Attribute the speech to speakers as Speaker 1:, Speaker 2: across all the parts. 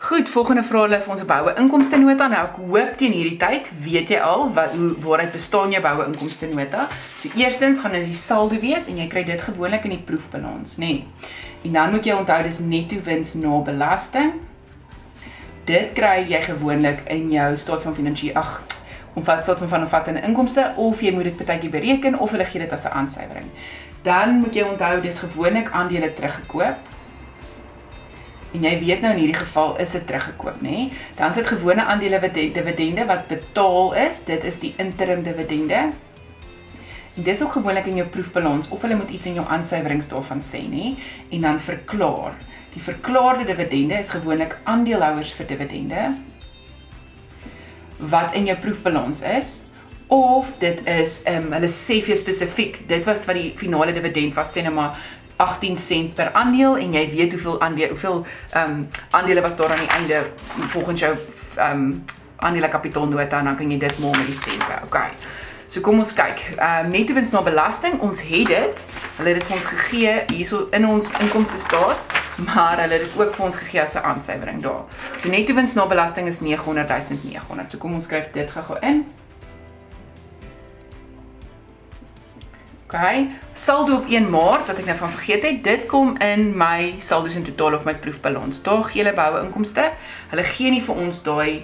Speaker 1: Goed, volgende vraag hulle vir ons 'n boue inkomste nota. Nou ek hoop teen hierdie tyd weet jy al waaruit bestaan jou boue inkomste nota. So eerstens gaan dit die saldo wees en jy kry dit gewoonlik in die proefbalans, nê. En dan moet jy onthou dis netto wins na belasting. Dit kry jy gewoonlik in jou staat van staat van omvattende inkomste of jy moet dit partykeer bereken of hulle gee dit as 'n aansuiwering. Dan moet jy onthou dis gewoonlik aandele teruggekoop. En jy weet nou in hierdie geval is dit teruggekoop, nê? Dan is dit gewone aandele dividende wat betaal is. Dit is die interim dividende. En dis ook gewoonlik in jou proefbalans of hulle moet iets in jou aansuiwerings daarvan sê, nê? En dan verklaar. Die verklaarde dividende is gewoonlik aandeelhouers vir dividende wat in jou proefbalans is. Of dit is hulle sê vir jou spesifiek, dit was wat die finale dividend was, sê nou maar 18 sent per aandeel en jy weet hoeveel aandele was daar aan die einde volgens jou aandele kapitaalnota en dan kan jy dit maal met die sente. Okay. So kom ons kyk. Netto wins na belasting, ons het dit. Hulle het dit vir ons gegee hierso in ons inkomste staat, maar hulle het dit ook vir ons gegee as 'n aansuiwering daar. So netto wins na belasting is 900.900. So kom ons skryf dit gou in. Okay, saldo op 1 Maart, wat ek nou van vergeet het, dit kom in my saldo's in totaal of my proefbalans. Daar gee hulle boue inkomste. Hulle gee nie vir ons daai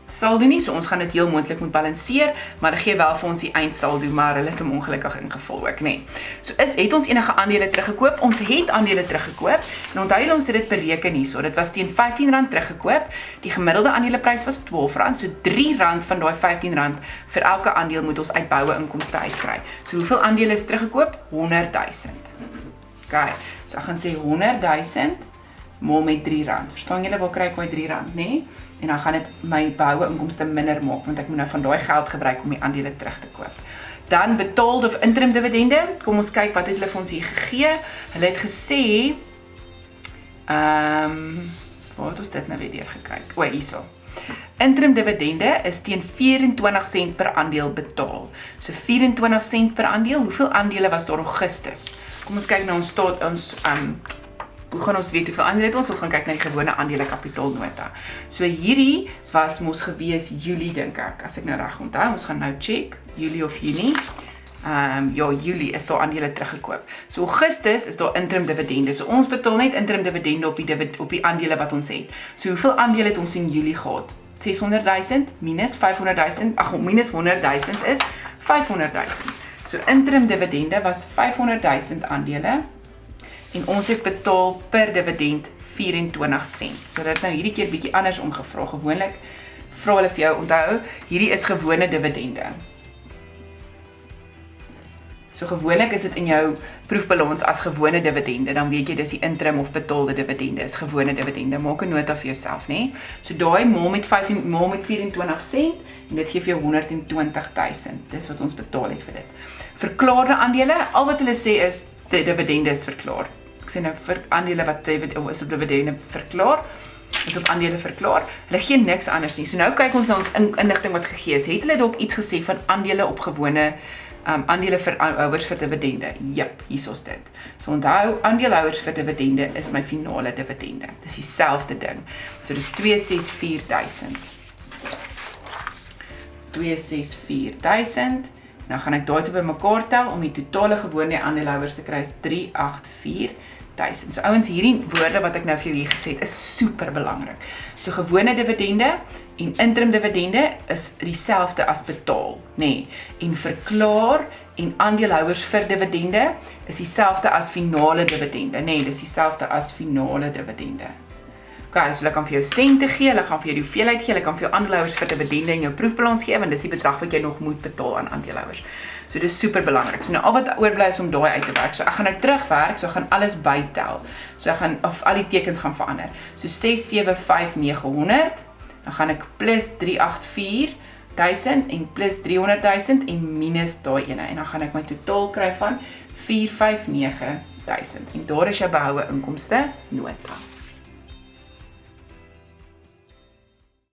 Speaker 1: saldo nie, so ons gaan dit heel moontlik moet balanseer, maar hulle gee wel vir ons die eindsaldo, maar hulle het hom ongelukkig ingevul ook, nê. So het ons enige aandele teruggekoop? Ons het aandele teruggekoop en onthou ons het dit bereken hierso. Dit was teen R15 teruggekoop. Die gemiddelde aandeleprys was R12, so R3 van daai R15 vir elke aandeel moet ons uit boue inkomste uitkry. So hoeveel aandele is teruggekoop? 100.000. Okay, so ek gaan sê 100.000 maal met R3. Verstaan julle waar kry ek my R3, nê? En dan gaan dit my boue inkomste minder maak, want ek moet nou van daai geld gebruik om die aandele terug te koop. Dan betaalde of interim dividende. Kom ons kyk wat het hulle vir ons hier gegee. Hulle het gesê waar het ons dit nou weer deur gekyk? O, hierso. Interim dividende is teen 24 sent per aandeel betaal. So 24 sent per aandeel. Hoeveel aandele was daar Augustus? Kom ons kyk na ons staat hoe gaan ons weet hoeveel aandele het ons? Ons gaan kyk na die gewone aandele kapitaalnota. So hierdie was mos gewees Julie dink ek, as ek nou reg onthou. Ons gaan nou check, Julie of Junie. Ja, Julie is daar aandele teruggekoop. So Augustus is daar interim dividende. So ons betaal net interim dividende op die aandele wat ons het. So hoeveel aandele het ons in Julie gehad? 600.000 minus 500.000, minus 100.000 is 500.000. So interim dividende was 500.000 aandele. En ons het betaal per dividend 24 sent. So dit nou hierdie keer bietjie anders omgevra. Gewoonlik vra hulle vir jou, onthou, hierdie is gewone dividende. So gewoonlik is dit in jou proefbalans as gewone dividende, dan weet jy dis die interim of betaalde dividende is gewone dividende. Maak 'n nota vir jouself, nê? So daai maal met 24 sent en dit gee vir jou 120.000. Dis wat ons betaal het vir dit. Verklaarde aandele, al wat hulle sê is die dividende is verklaar. Ek sê nou vir aandele wat is op dividende verklaar, is op aandele verklaar. Hulle gee niks anders nie. So nou kyk ons na ons inligting wat gegee is. Het hulle dalk iets gesê van aandele op gewone aandele vir ouers vir dividende? Jep, hier is dit. So onthou, aandeelhouers vir dividende is my finale dividende. Dis dieselfde ding. So dis 264.000. 264.000. Nou gaan ek daai toe bymekaar tel om die totale gewone aandeelhouers te kry is 384.000. So ouens, hierdie woorde wat ek nou vir jou hier gesê het is super belangrik. So gewone dividende en interim dividende is dieselfde as betaal, nê? En verklaar en aandeelhouers vir dividende is dieselfde as finale dividende, nê? Dis dieselfde as finale dividende. Okay, so hulle kan vir jou sente gee, hulle gaan vir jou die hoeveelheid gee, hulle kan vir jou aandeelhouers vir dividende in jou proefbalans gee, want dis die bedrag wat jy nog moet betaal aan aandeelhouers. So dis super belangrik. So nou al wat oorbly is om daai uit te werk. So ek gaan nou terugwerk, so ek gaan alles bytel. So ek gaan al die tekens gaan verander. So 675.900, dan gaan ek plus 384.000 en plus 300.000 en minus daai ene en dan gaan ek my totaal kry van 459.000 en daar is jou behoue inkomste nota.